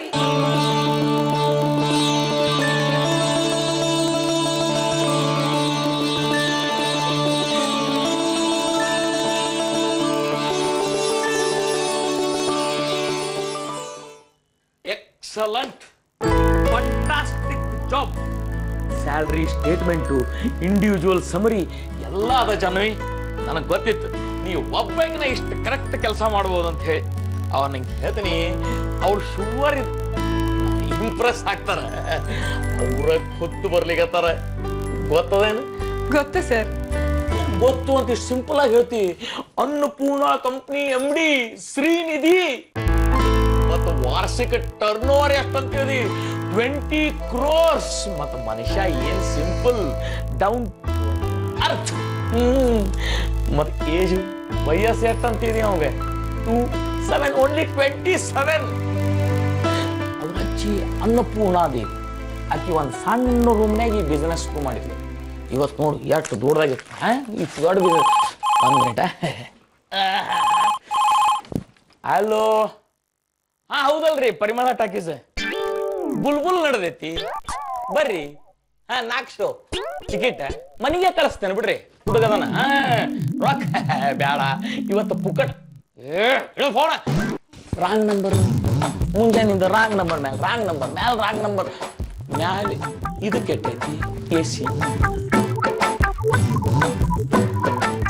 Excellent, fantastic job. Salary statement, individual summary ಎಲ್ಲ ಅದ ಜಾನ್ವಿ. ನನಗೆ ಗೊತ್ತಿತ್ತು ನೀವು ಒಬ್ಬಾಗಿನ ಇಷ್ಟು ಕರೆಕ್ಟ್ ಕೆಲಸ ಮಾಡ್ಬೋದು ಅಂತ ಹೇಳಿ. ಅವ ನಂಗೆ ಹೇಳ್ತೀನಿ, ಅವ್ರು ಶುವರ್ ಇಂಪ್ರೆಸ್ ಆಗ್ತಾರ. ಅವ್ರ ಹೊತ್ತು ಬರ್ಲಿಕ್ಕತ್ತಾರ. ಗೊತ್ತದೇನು? ಗೊತ್ತು ಸರ್. ಗೊತ್ತು ಅಂತ ಇಷ್ಟು ಸಿಂಪಲ್ ಆಗಿ ಹೇಳ್ತಿ. ಅನ್ನಪೂರ್ಣ ಕಂಪ್ನಿ MD ಶ್ರೀನಿಧಿ ಮತ್ತು ವಾರ್ಷಿಕ ಟರ್ನ್ ಓವರ್ ಎಷ್ಟಂತ ಹೇಳಿ 20 crores. ಮತ್ತು ಮನುಷ್ಯ ಏನ್ ಸಿಂಪಲ್, ಡೌನ್ ಅರ್ಥ. ಮತ್ ಏಜ್ ವಯಸ್ಸು ಎಷ್ಟಂತೀರಿ ಅವಂಗೆ? 27, ಓನ್ಲಿ 27. ಅವ್ರ ಅಜ್ಜಿ ಅನ್ನಪೂರ್ಣಾದೇವಿ ಆಕಿ ಒಂದು ಸಣ್ಣ ರೂಮ್ನಾಗ ಈ ಬಿಸ್ನೆಸ್ ಮಾಡಿದ್ವಿ. ಇವತ್ತು ನೋಡಿ ಎಷ್ಟು ದೊಡ್ಡದಾಗಿತ್ತು. ಇಷ್ಟು ದೊಡ್ಡ ಬಿಸ್ನೆಸ್. 1 minute. ಹಲೋ. ಹಾ ಹೌದಲ್ರಿ, ಪರಿಮಳ ಟಾಕೀಸ್ ಬುಲ್ಬುಲ್ ನಡೆದೈತಿ, ಬರ್ರಿ. 4 ಶೋ ಟಿಕೆಟ್ ಮನೆಗೆ ಕಳಿಸ್ತೇನೆ ಬಿಡ್ರಿ. ಹುಡುಗದನ ರೊಕ್ಕ ಬೇಡ ಇವತ್ತು ಪುಕ್ಕಟ್. ಫೋನ ರಾಂಗ್ ನಂಬರ್, ಮುಂಜಾನಿಂದ ರಾಂಗ್ ನಂಬರ್ ಮ್ಯಾಲ ರಾಂಗ್ ನಂಬರ್ ಮ್ಯಾಲ ರಾಂಗ್ ನಂಬರ್ ಮ್ಯಾಲೆ. ಇದು ಕೆಟ್ಟೈತಿ AC.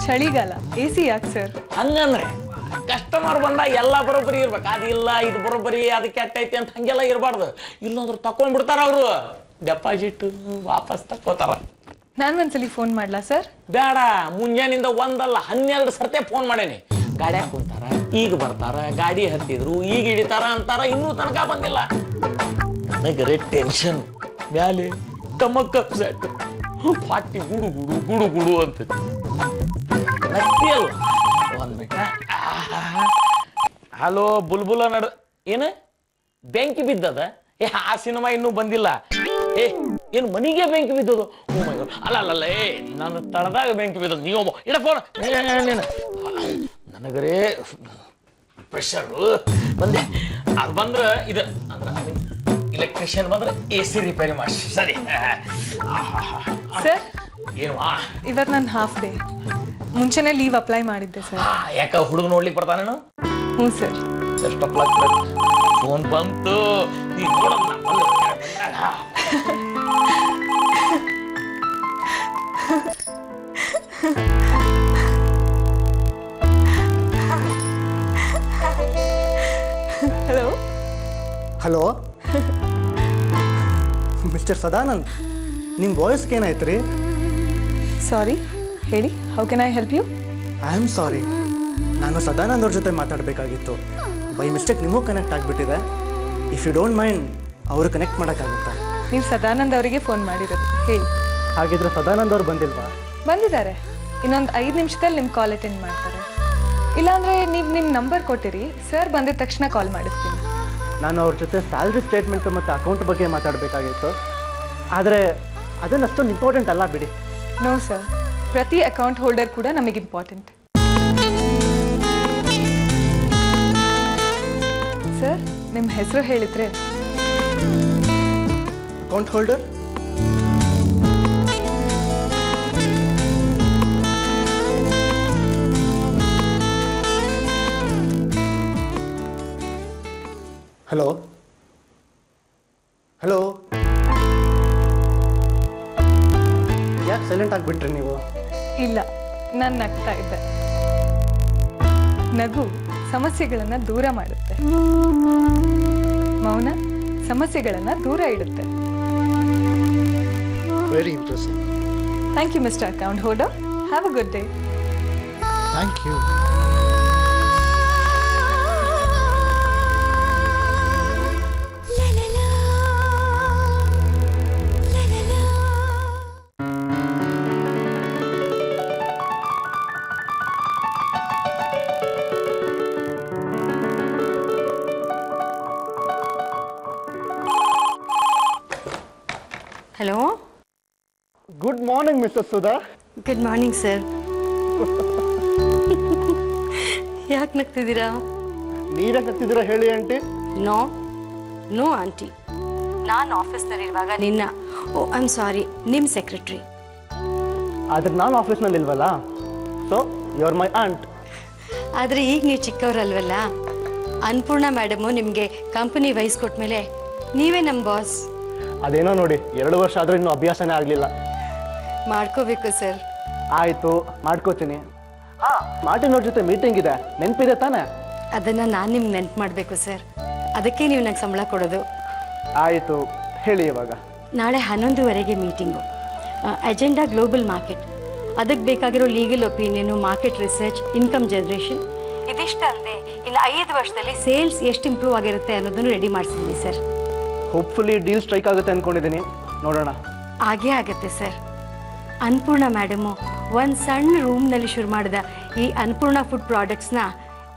ಚಳಿಗಾಲ, AC ಯಾಕೆ ಸರ್? ಹಂಗಂದ್ರೆ ಕಸ್ಟಮರ್ ಬಂದಾಗ ಎಲ್ಲ ಬರೋಬ್ಬರಿ ಇರ್ಬೇಕು. ಅದಿಲ್ಲ ಇದು ಬರೋಬ್ಬರಿ, ಅದು ಕೆಟ್ಟೈತಿ ಅಂತ ಹಂಗೆಲ್ಲ ಇರಬಾರ್ದು. ಇಲ್ಲಂದ್ರೆ ತಕೊಂಡ್ಬಿಡ್ತಾರ ಅವರು. ಡೆಪಾಸಿಟ್ ವಾಪಸ್ ತಕ್ಕೋತಾರ. ನಾನು ಒಂದ್ಸಲಿ ಫೋನ್ ಮಾಡ್ಲಾ ಸರ್? ಬೇಡ, ಮುಂಜಾನಿಂದ 1 ಅಲ್ಲ 12 ಸರ್ತೆ ಫೋನ್ ಮಾಡೇನಿ. ಗಾಡ್ಯಾಗ ಕುಂತಾರ, ಈಗ ಬರ್ತಾರ, ಗಾಡಿ ಹತ್ತಿದ್ರು, ಈಗ ಹಿಡಿತಾರ ಅಂತಾರ, ಇನ್ನೂ ತನಕ ಬಂದಿಲ್ಲ. ನನಗರೆ ಟೆನ್ಷನ್ ಮ್ಯಾಲೆ ಟಮಕ್ ಅಪ್ಸೆಟ್. ಪಾಟಿ ಗುಡು ಗುಡು ಗುಡು ಗುಡು ಅಂತ ನತ್ತಿಯಲ್ಲ. 1 minute. ಹಲೋ ಬುಲ್ಬುಲ ನಡ ಏನು ಬೆಂಕಿ ಬಿದ್ದದ? ಆ ಸಿನಿಮಾ ಇನ್ನೂ ಬಂದಿಲ್ಲ. ಏನು ಮನಿಗೆ ಬೆಂಕಿ ಬಿದ್ದದು? ಅಲ್ಲ ನಾನು ತಳದಾಗ ಬೆಂಕಿ ಬಿದ್ದದು. ನೀವು ಇಡ ಫೋನ್. ನನಗರೇ ಪ್ರೆಷರ್ ಬಂದೆ. ಅದು ಬಂದ್ರೆ ಇದು ಅಂದ್ರೆ ಎಲೆಕ್ಟ್ರಿಷಿಯನ್ ಬಂದ್ರೆ AC ರಿಪೇರಿ ಮಾಡಿ ಸರಿ. ಸರ್ ಏನು ಇವತ್ತು ನನ್ನ ಹಾಫ್ ಡೇ, ಮುಂಚೆನೇ ಲೀವ್ ಅಪ್ಲೈ ಮಾಡಿದ್ದೆ ಸರ್. ಯಾಕ ಹುಡುಗ ನೋಡ್ಲಿಕ್ಕೆ ಬರ್ತಾನೇನು? ಹ್ಞೂ sir. Best of luck. Phone ಬಂತು, ನೀನ್ ನೋಡಮ್ಮ. ಹಲೋ ಹಲೋ ಮಿಸ್ಟರ್ ಸದಾನಂದ್, ನಿಮ್ಮ ವಾಯ್ಸ್ಗೆ ಏನಾಯ್ತು ರೀ? ಸಾರಿ, ಹೇಳಿ, how can I help you? I am sorry, ನಾನು ಸದಾನಂದ್ ಅವ್ರ ಜೊತೆ ಮಾತಾಡಬೇಕಾಗಿತ್ತು. ಬೈ ಮಿಸ್ಟೇಕ್ ನಿಮಗೂ ಕನೆಕ್ಟ್ ಆಗಿಬಿಟ್ಟಿದೆ. ಇಫ್ ಯು ಡೋಂಟ್ ಮೈಂಡ್ ಅವರು ಕನೆಕ್ಟ್ ಮಾಡೋಕ್ಕಾಗುತ್ತಾ? ನೀವು ಸದಾನಂದ್ ಅವರಿಗೆ ಫೋನ್ ಮಾಡಿರೋದು, ಹೇಳಿ. ಹಾಗಿದ್ರೆ ಸದಾನಂದ್ ಅವ್ರು ಬಂದಿಲ್ವಾ? ಬಂದಿದ್ದಾರೆ, ಇನ್ನೊಂದು 5 ನಿಮಿಷದಲ್ಲಿ ನಿಮ್ಮ ಕಾಲ್ ಅಟೆಂಡ್ ಮಾಡ್ತಾರೆ. ಇಲ್ಲಾಂದರೆ ನೀವು ನಿಮ್ಮ ನಂಬರ್ ಕೊಟ್ಟಿರಿ, ಸರ್ ಬಂದಿದ ತಕ್ಷಣ ಕಾಲ್ ಮಾಡಿಸ್ತೀನಿ. ನಾನು ಅವ್ರ ಜೊತೆ ಸ್ಯಾಲ್ರಿ ಸ್ಟೇಟ್ಮೆಂಟು ಮತ್ತು ಅಕೌಂಟ್ ಬಗ್ಗೆ ಮಾತಾಡಬೇಕಾಗಿತ್ತು. ಆದರೆ ಅದನ್ನು ಅಷ್ಟೊಂದು ಇಂಪಾರ್ಟೆಂಟ್ ಅಲ್ಲ ಬಿಡಿ. ನೋ ಸರ್, ಪ್ರತಿ ಅಕೌಂಟ್ ಹೋಲ್ಡರ್ ಕೂಡ ನಮಗೆ ಇಂಪಾರ್ಟೆಂಟ್. ಸರ್, ನಿಮ್ಮ ಹೆಸರು ಹೇಳಿದ್ರೆ. Account holder? ಹಲೋ ಹಲೋ, ಯಾಕೆ ಸೈಲೆಂಟ್ ಆಗಿಬಿಟ್ರಿ ನೀವು? ಇಲ್ಲ, ನಾನು ನಗ್ತಾ ಇದ್ದೆ. ನಗು ಸಮಸ್ಯೆಗಳನ್ನು ದೂರ ಮಾಡುತ್ತೆ, ಮೌನ ಸಮಸ್ಯೆಗಳನ್ನು ದೂರ ಇಡುತ್ತೆ. Very impressive. Thank you mister account holder. Have a good day. Thank you. Hello, good morning mister Sudha. Good morning sir. ಯಾಕೆ ನಗ್ತಿದ್ದೀರಾ? ನೀರೇ ನಗ್ತಿದ್ದೀರಾ ಹೇಳಿ ಆಂಟಿ? ನೋ ನೋ ಆಂಟಿ, ನಾನು ಆಫೀಸ್ನಲ್ಲಿರುವಾಗ ನಿನ್ನ, ಓ ಐ ಆಮ್ ಸಾರಿ, ನಿಮ್ಮ ಸೆಕ್ರೆಟ್ರಿ. ಆದರೆ ನಾನು ಆಫೀಸ್ನಲ್ಲಿ ಇಲ್ವಲ್ಲ, so you are my aunt. ಆದರೆ ಈಗ ನೀವು ಚಿಕ್ಕವರಲ್ವಲ್ಲ. ಅನ್ನಪೂರ್ಣ ಮೇಡಮು ನಿಮಗೆ ಕಂಪನಿ ವಹಿಸ್ಕೊಟ್ಮೇಲೆ ನೀವೇ ನಮ್ಮ ಬಾಸ್. ಅದೇನೋ ನೋಡಿ, 2 ವರ್ಷ ಆದರೂ ಇನ್ನೂ ಅಭ್ಯಾಸನೇ ಆಗಲಿಲ್ಲ. ಮಾಡ್ಕೋಬೇಕು ಸರ್. ಆಯಿತು, ಮಾಡ್ಕೋತೀನಿ. ಮಾರ್ಟಿನ್ ಅವ್ರ ಜೊತೆ ಮೀಟಿಂಗ್ ಇದೆ, ನೆನಪಿದೆ ತಾನೇ? ಅದನ್ನು ನಾನು ನಿಮ್ಗೆ ನೆನ್ಪು ಮಾಡಬೇಕು ಸರ್, ಅದಕ್ಕೆ ನೀವು ನಂಗೆ ಸಂಬಳ ಕೊಡೋದು. ಆಯಿತು, ಹೇಳಿ ಇವಾಗ. ನಾಳೆ 11:30ಗೆ ಮೀಟಿಂಗು. ಅಜೆಂಡಾ ಗ್ಲೋಬಲ್ ಮಾರ್ಕೆಟ್, ಅದಕ್ಕೆ ಬೇಕಾಗಿರೋ legal opinion, market research, income generation, ಇದಿಷ್ಟಲ್ಲದೆ ಇನ್ನು 5 ವರ್ಷದಲ್ಲಿ ಸೇಲ್ಸ್ ಎಷ್ಟು ಇಂಪ್ರೂವ್ ಆಗಿರುತ್ತೆ ಅನ್ನೋದನ್ನು ರೆಡಿ ಮಾಡಿಸಿದ್ದೀನಿ ಸರ್. ಹೋಪ್ಫುಲಿ ಡೀಲ್ ಸ್ಟ್ರೈಕ್ ಆಗುತ್ತೆ ಅಂದ್ಕೊಂಡಿದ್ದೀನಿ, ನೋಡೋಣ. ಹಾಗೇ ಆಗುತ್ತೆ ಸರ್. ಅನ್ನಪೂರ್ಣ ಮೇಡಮು ಒಂದು ಸಣ್ಣ ರೂಮ್ನಲ್ಲಿ ಶುರು ಮಾಡಿದ ಈ ಅನ್ನಪೂರ್ಣ ಫುಡ್ ಪ್ರಾಡಕ್ಟ್ಸ್ನ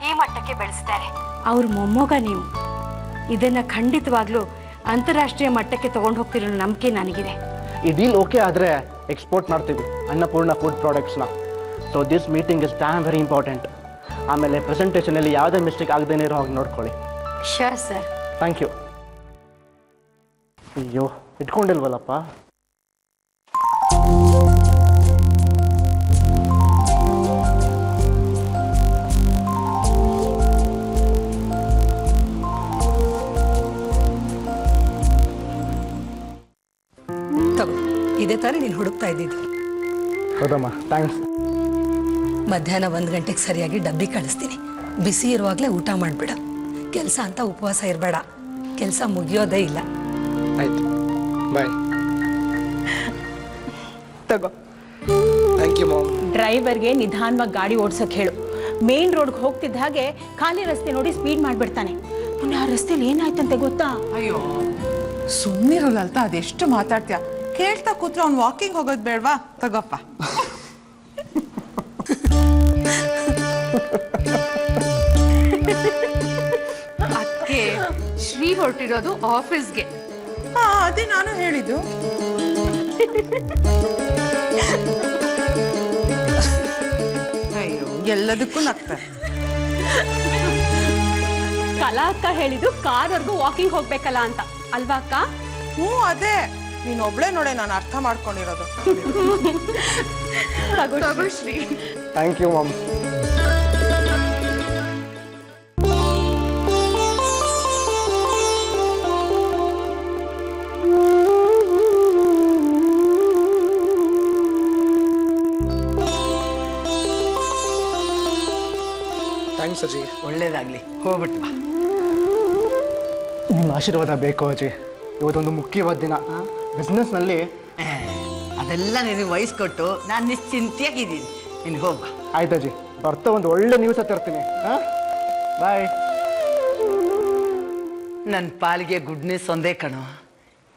ಈ ಮಟ್ಟಕ್ಕೆ ಬೆಳೆಸ್ತಾರೆ. ಅವ್ರ ಮೊಮ್ಮಗ ನೀವು. ಇದನ್ನು ಖಂಡಿತವಾಗ್ಲೂ ಅಂತಾರಾಷ್ಟ್ರೀಯ ಮಟ್ಟಕ್ಕೆ ತೊಗೊಂಡು ಹೋಗ್ತಿರೋ ನಂಬಿಕೆ ನನಗಿದೆ. ಈ ಡೀಲ್ ಓಕೆ ಆದರೆ ಎಕ್ಸ್ಪೋರ್ಟ್ ಮಾಡ್ತೀವಿ ಅನ್ನಪೂರ್ಣ ಫುಡ್ ಪ್ರಾಡಕ್ಟ್ಸ್ನ. So this meeting is damn very important. ಆಮೇಲೆ ಪ್ರೆಸೆಂಟೇಷನಲ್ಲಿ ಯಾವುದೇ ಮಿಸ್ಟೇಕ್ ಆಗದೇನೆ ಇರೋ ಹಾಗೆ ನೋಡ್ಕೊಳ್ಳಿ. Sure sir. Thank you. ಅಯ್ಯೋ, ಇಟ್ಕೊಂಡಿಲ್ವಲ್ಲಪ್ಪ. ತಗೋ, ಇದೇ ತಾನೇ ನೀನು ಹುಡುಕ್ತಾ ಇದ್ದಿದ್ದು? ಹೌದಮ್ಮ, ಥ್ಯಾಂಕ್ಸ್. ಮಧ್ಯಾಹ್ನ 1 ಗಂಟೆಗೆ ಸರಿಯಾಗಿ ಡಬ್ಬಿ ಕಳಿಸ್ತೀನಿ. ಬಿಸಿ ಇರುವಾಗಲೇ ಊಟ ಮಾಡಿಬಿಡ. ಕೆಲಸ ಅಂತ ಉಪವಾಸ ಇರಬೇಡ, ಕೆಲಸ ಮುಗಿಯೋದೇ ಇಲ್ಲ. ಆಯ್ತು, ಬಾಯ್. ತಗೋ. Thank you ma'am. ಡ್ರೈವರ್ಗೆ ನಿಧಾನವಾಗಿ ಗಾಡಿ ಓಡ್ಸೋಕೆ ಹೇಳು. ಮೇನ್ ರೋಡ್ಗೆ ಹೋಗ್ತಿದ್ದ ಹಾಗೆ ಖಾಲಿ ರಸ್ತೆ ನೋಡಿ ಸ್ಪೀಡ್ ಮಾಡಿಬಿಡ್ತಾನೆ. ಮೊನ್ನೆ ಆ ರಸ್ತೆಲಿ ಏನಾಯ್ತಂತೆ ಗೊತ್ತಾ? ಅಯ್ಯೋ, ಸುಮ್ಮನಿರಲ್ಲ ಅಂತ ಅದೆಷ್ಟು ಮಾತಾಡ್ತೀಯ. ಕೇಳ್ತಾ ಕೂತ್ರೆ ಅವ್ನು ವಾಕಿಂಗ್ ಹೋಗೋದು ಬೇಡವಾ? ತಗೋಪ್ಪ. ಅದಕ್ಕೆ ಶ್ರೀ ಹೊರಟಿರೋದು ಆಫೀಸ್ಗೆ. ಅದೇ ನಾನು ಹೇಳಿದ್ದು. ಅಯ್ಯೋ, ಎಲ್ಲದಕ್ಕೂ ನಗ್ತಾರೆ. ಕಲಾ ಅಕ್ಕ ಹೇಳಿದ್ದು ಕಾರ್ವರೆಗೂ ವಾಕಿಂಗ್ ಹೋಗ್ಬೇಕಲ್ಲ ಅಂತ. ಅಲ್ವಾ ಅಕ್ಕ? ಹ್ಞೂ ಅದೇ ನೀನ್ ಒಬ್ಳೆ ನೋಡೆ ನಾನು ಅರ್ಥ ಮಾಡ್ಕೊಂಡಿರೋದು. Shri. Thank you ma'am. Thanks ಅಜ್ಜಿ. ಒಳ್ಳೇದಾಗ್ಲಿ, ಹೋಗ್ಬಿಟ್ಟು ಬಾ. ನಿಮ್ಮ ಆಶೀರ್ವಾದ ಬೇಕು ಅಜ್ಜಿ. ಇವತ್ತೊಂದು ಮುಖ್ಯವಾದ ದಿನ. ಬಿಸ್ನೆಸ್ನಲ್ಲಿ ಅದೆಲ್ಲ ನಿನಗೆ ವಹಿಸ್ಕೊಟ್ಟು ನಾನು ನಿಶ್ಚಿಂತೆಯಾಗಿದ್ದೀನಿ. ನೀನು ಹೋಗ. ಆಯ್ತು ಅಜ್ಜಿ, ಬರ್ತಾ ಒಂದು ಒಳ್ಳೆ ನ್ಯೂಸ್ ತರ್ತೀನಿ. ಬಾಯ್. ನನ್ನ ಪಾಲಿಗೆ ಗುಡ್ ನ್ಯೂಸ್ ಒಂದೇ ಕಣೋ,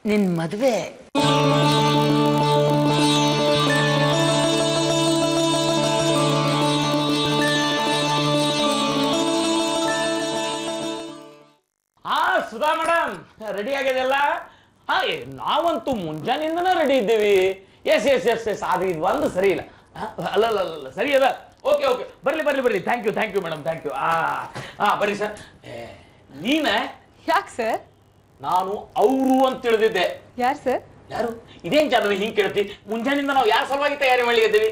ನಿನ್ನ ಮದುವೆ. ಸುಧಾ ಮೇಡಮ್ ರೆಡಿ ಆಗಿದೆಲ್ಲ? ನಾವಂತೂ ಮುಂಜಾನಿಂದನೇ ರೆಡಿ ಇದ್ದೀವಿ. ಎಸ್ ಎಸ್ ಎಸ್ ಎಸ್ ಆದ್ರೆ ಇದು ಒಂದು ಸರಿ ಇಲ್ಲ. ಅಲ್ಲ ಸರಿ ಅದ. ಓಕೆ ಓಕೆ, ಬರ್ಲಿ. Thank you madam, thank you. ಬರ್ರಿ ಸರ್. ನೀನ? ಯಾಕೆ ಸರ್? ನಾನು ಅವರು ಅಂತ ತಿಳಿದಿದ್ದೆ. ಯಾರು ಸರ್? ಯಾರು? ಇದೇನ್ ಜಾನವಿ ಹಿಂಗ್ ಕೇಳ್ತಿ? ಮುಂಜಾನಿಂದ ನಾವು ಯಾರ ಸಲುವಾಗಿ ತಯಾರಿ ಮಾಡ್ಲಿದ್ದೀವಿ?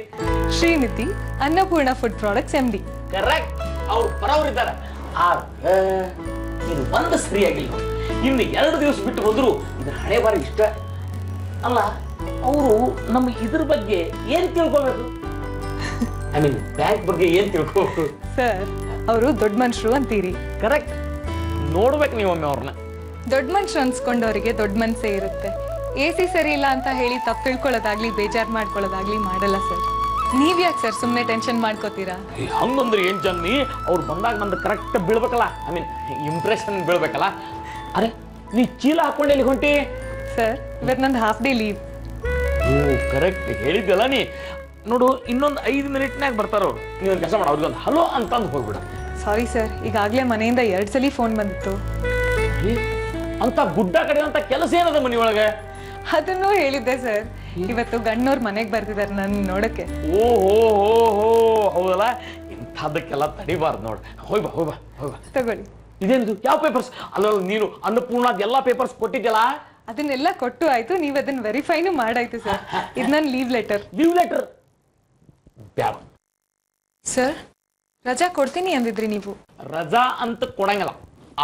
Shrinidhi, Annapoorna food products MD. Correct, ಅವ್ರು ಬರೋರಿದ್ದಾರೆ. ಇದು ಒಂದು ಸರಿಯಾಗಿಲ್ಲ. ಇನ್ನು 2 ದಿವಸ ಬಿಟ್ಟು ಹೋದ್ರು ಇದು ಹಣೆ ಬಾರಿ ಇಷ್ಟ ಅಲ್ಲ. ಅವರು ನಮ್ಮ ಇದ್ರ ಬಗ್ಗೆ ಏನ್ ತಿಳ್ಕೋಬೇಕು? ಐ ಮೀನ್ ಬ್ಯಾಂಕ್ ಬಗ್ಗೆ ಏನ್ ತಿಳ್ಕೋಬೇಕು? ಸರ್, ಅವರು ದೊಡ್ಡ ಮನುಷ್ಯರು ಅಂತೀರಿ. ಕರೆಕ್ಟ್, ನೋಡ್ಬೇಕು ನೀವೊಮ್ಮೆ ಅವ್ರನ್ನ. ದೊಡ್ಡ ಮನುಷ್ಯರು ಅನ್ಸ್ಕೊಂಡವರಿಗೆ ದೊಡ್ಡ ಮನಸ್ಸೇ ಇರುತ್ತೆ. AC ಸರಿ ಇಲ್ಲ ಅಂತ ಹೇಳಿ ತಪ್ಪು ತಿಳ್ಕೊಳ್ಳೋದಾಗ್ಲಿ ಬೇಜಾರು ಮಾಡ್ಕೊಳ್ಳೋದಾಗ್ಲಿ ಮಾಡಲ್ಲ ಸರ್. ನೀವ್ ಯಾಕೆ ಸರ್ ಸುಮ್ಮನೆ ಟೆನ್ಷನ್ ಮಾಡ್ಕೋತೀರಾ? ಹಂಗಂದ್ರೆ ಏನ್ ಜನ್ನಿ, ಅವ್ರು ಬಂದಾಗ ನಂದು ಕರೆಕ್ಟ್ ಬೀಳ್ಬೇಕಲ್ಲ. ಐ ಮೀನ್ ಇಂಪ್ರೆಷನ್ ಬೀಳ್ಬೇಕಲ್ಲ. ಅರೆ, ನೀ ಚೀಲ ಹಾಕೊಂಡು ಎಲ್ಲಿ ಹೊಂಟಿ? ಸರ್, ಇವತ್ತು ನಂದು half day leave. Oh correct ಹೇಳಿದ್ದಲ್ಲ ನೀ. ನೋಡು, ಇನ್ನೊಂದು 5 ಮಿನಿಟ್ನಾಗ ಬರ್ತಾರ ಅವ್ರು. ನೀವೊಂದು ಕೆಲಸ ಮಾಡ, ಅವ್ರಿಗೊಂದು ಹಲೋ ಅಂತಂದು ಹೋಗ್ಬಿಡ. ಸಾರಿ ಸರ್, ಈಗಾಗಲೇ ಮನೆಯಿಂದ 2 ಸಲ ಫೋನ್ ಬಂದಿತ್ತು. ಅಂತ ಗುಡ್ಡ ಕಡೆ ಅಂತ ಕೆಲಸ ಏನದ ಮನೆಯೊಳಗೆ? ಅದನ್ನು ಹೇಳಿದ್ದೆ ಸರ್. ಇವತ್ತು ಗಣ್ಣವ್ರ ಮನೆಗೆ ಬರ್ತಿದ್ದಾರೆ ನನ್ನ ನೋಡಕ್ಕೆ. ಓಹೋ ಹೌದಲ್ಲ, ಇಂಥದಕ್ಕೆಲ್ಲ ತಡಿಬಾರ್ದು ನೋಡು. ಹೋಗ್ಬಾ ತಗೊಳ್ಳಿ. ಇದೇನಿದು? ಯಾವ ಪೇಪರ್ಸ್? ಅಲ್ಲ, ನೀನು ಅನ್ನಪೂರ್ಣದ ಎಲ್ಲಾ ಪೇಪರ್ಸ್ ಕೊಟ್ಟಿದ್ಯಲ್ಲ? ಅದನ್ನೆಲ್ಲ ಕೊಟ್ಟು ಆಯ್ತು, ನೀವ್ ಅದನ್ನ ವೆರಿಫೈನು ಮಾಡಾಯ್ತು ಸರ್. ಇದು ನನ್ನ ಲೀವ್ ಲೆಟರ್. ಬ್ಯಾಡ ಸರ್, ರಜಾ ಕೊಡ್ತೀನಿ ಅಂದಿದ್ರಿ ನೀವು. ರಜಾ ಅಂತ ಕೊಡಂಗಿಲ್ಲ,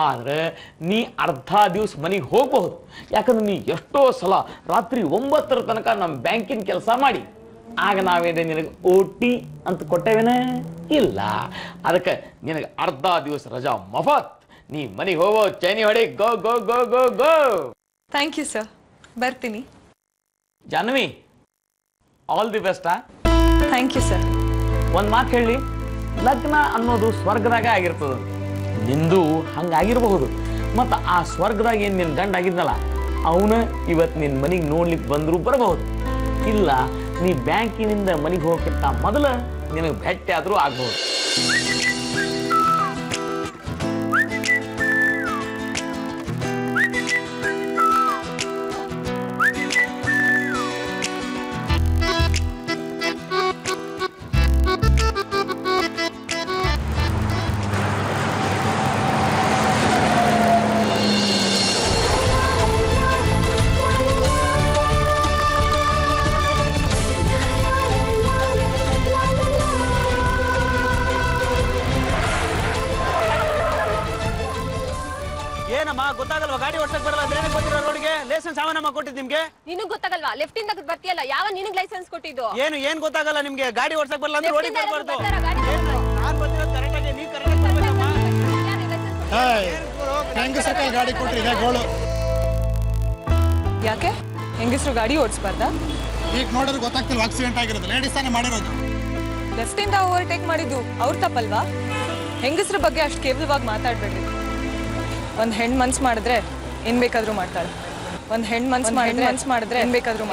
ಆದ್ರೆ ನೀ ಅರ್ಧ ದಿವಸ ಮನೆಗೆ ಹೋಗಬಹುದು. ಯಾಕಂದ್ರೆ ನೀ ಎಷ್ಟೋ ಸಲ ರಾತ್ರಿ 9 ತನಕ ನಮ್ಮ ಬ್ಯಾಂಕಿನ ಕೆಲಸ ಮಾಡಿ, ಆಗ ನಾವೇನೇ ನಿನಗೆ OT ಅಂತ ಕೊಟ್ಟೇವೇನ? ಇಲ್ಲ. ಅದಕ್ಕೆ ನಿನಗೆ ಅರ್ಧ ದಿವಸ ರಜಾ ಮಫತ್. ನೀ ಮನೆಗೆ ಹೋಗೋ, ಚೈನಿ ಹೊಡಿ. Go go go go go. Thank you sir, ಬರ್ತೀನಿ. Janhvi, all the best. Thank you sir. ಒಂದು ಮಾತು ಹೇಳಿ, ಲಗ್ನ ಅನ್ನೋದು ಸ್ವರ್ಗದಾಗ ಆಗಿರ್ತದ. ನಿಂದು ಹಂಗಾಗಿರಬಹುದು. ಮತ್ತು ಆ ಸ್ವರ್ಗದಾಗ ಏನು ನಿನ್ನ ಗಂಡ ಆಗಿದ್ನಲ್ಲ, ಅವನ ಇವತ್ತು ನಿನ್ನ ಮನೆಗೆ ನೋಡ್ಲಿಕ್ಕೆ ಬಂದರೂ ಬರಬಹುದು. ಇಲ್ಲ, ನೀ ಬ್ಯಾಂಕಿನಿಂದ ಮನೆಗೆ ಹೋಗಕ್ಕಿಂತ ಮೊದಲು ನಿನಗೆ ಭೇಟಿ ಆದರೂ ಆಗ್ಬಹುದು. ಏನಮ್ಮ ಗೊತ್ತಾಗಲ್ವಾ? ಗಾಡಿ ಓಡ್ಸಕ್ ಬರಲ್ಲ ಬೇರೆ ಗೊತ್ತಿರೋ ರೋಡ್ಗೆ ಲೈಸೆನ್ಸ್ ಯಾವನಮ್ಮ ಕೊಟ್ಟಿದ್ದು ನಿಮ್ಗೆ? ನಿನಗ್ ಗೊತ್ತಾಗಲ್ವಾ? ಲೆಫ್ಟ್ ಇಂದ ಬರ್ತೀಯಲ್ಲ, ಯಾವ ನಿನಗ್ ಲೈಸೆನ್ಸ್ ಕೊಟ್ಟಿದ್ದು? ಏನ್ ಗೊತ್ತಾಗಲ್ಲ ನಿಮ್ಗೆ? ಗಾಡಿ ಓಡ್ಸಕ್ ಬರಲ್ಲ ಅಂದ್ರೆ ರೋಡಿಗೆ ಬರಬಾರ್ದು. ನಾನ್ ಬಂದಿರೋದು ಕರೆಕ್ಟ್ ಆಗಿ, ನೀವು ಕರೆಕ್ಟ್ ಆಗಿ ಬರ್ಬೇಕಮ್ಮ. ಹೆಂಗಸಕ್ಕೆ ಗಾಡಿ ಕೊಟ್ರಿ ಇದೆ ಗೋಳು. ಯಾಕೆ ಹೆಂಗಸರು ಗಾಡಿ ಓಡಿಸ್ಬಾರ್ದಾ? ಈಗ ನೋಡಿದ್ರೆ ಗೊತ್ತಾಗ್ತಿಲ್ಲ, ಆಕ್ಸಿಡೆಂಟ್ ಆಗಿರೋದು ಲೇಡೀಸ್ ತಾನೇ ಮಾಡಿರೋದು. ಲೆಫ್ಟ್ ಇಂದ ಓವರ್ಟೇಕ್ ಮಾಡಿದ್ದು ಅವ್ರ ತಪ್ಪಲ್ವಾ? ಹೆಂಗಸ್ರ ಬಗ್ಗೆ ಅಷ್ಟು ಕೇವಲವಾಗಿ ಮಾತಾಡ್ಬೇಡ್ರಿ. ಒಂದ್ ಹೆಣ್ಣು ಮನ್ಸು ಮಾಡಿದ್ರೆ ಏನ್ ಬೇಕಾದ್ರೂ ಮಾಡ್ತಾಳೆ. ಒಂದ್ ಹೆಣ್ಣು ಮನ್ಸು ಮಾಡಿದ್ರೆ ಏನ್ ಬೇಕಾದ್ರೂ